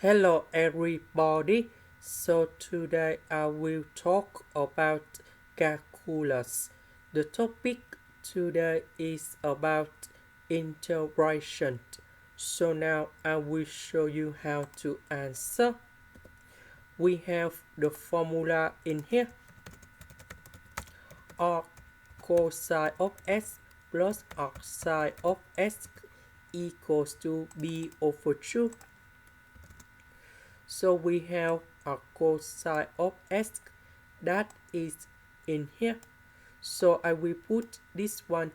Hello everybody. So today I will talk about calculus. The topic today is about integration. So now I will show you how to answer. We have the formula in here. Arc cosine of x plus arc sine of x equals to b over 2. So we have a cosine of x that is in here. So I will put this one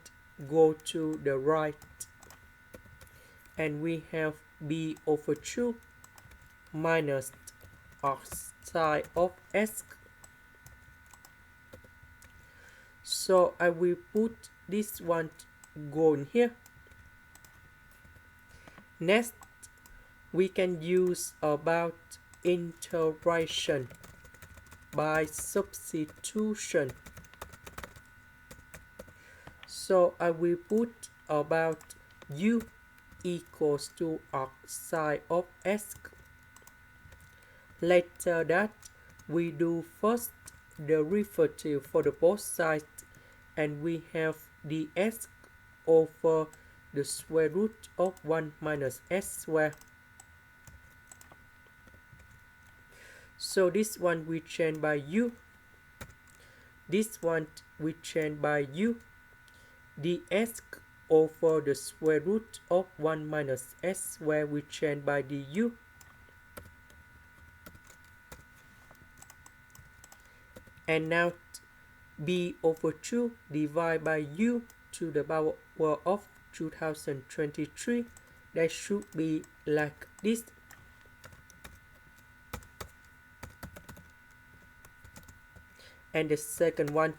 go to the right. And we have b over 2 minus arcsine of x. So I will put this one go in here. Next, we can use about integration by substitution. So I will put about u equals to arcsine of x. Later that, we do first derivative for the both sides, and we have dx over the square root of 1 minus s squared. So this one we change by u. This one we change by u. dx over the square root of 1 minus s squared we change by du. And now b over 2 divided by u to the power of 2023. That should be like this. And the second one.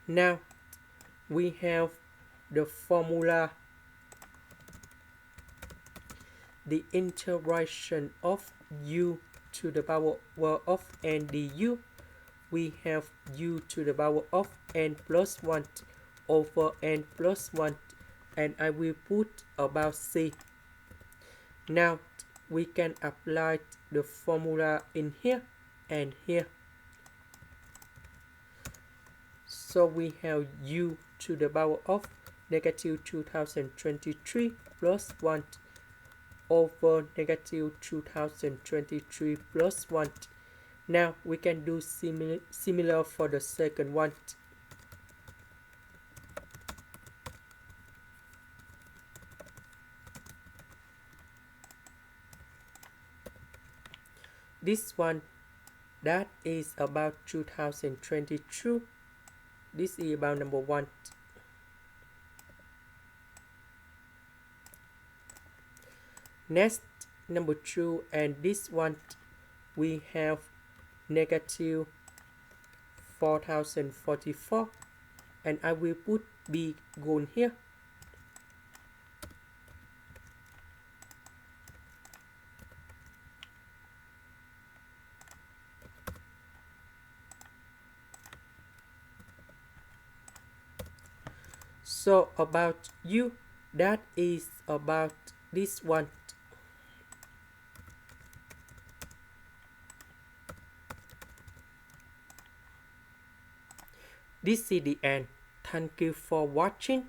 Now we have the formula. The integration of u to the power of n du. We have u to the power of n plus 1 over n plus 1, and I will put about c. Now we can apply the formula in here and here. So we have u to the power of negative 2023 plus 1 over negative 2023 plus 1. Now we can do similar for the second one. This one, that is about 2022. This is about number 1. Next, number 2, and this one we have negative 4044, and I will put b go in here. So about u, that is about this one. This is the end. Thank you for watching.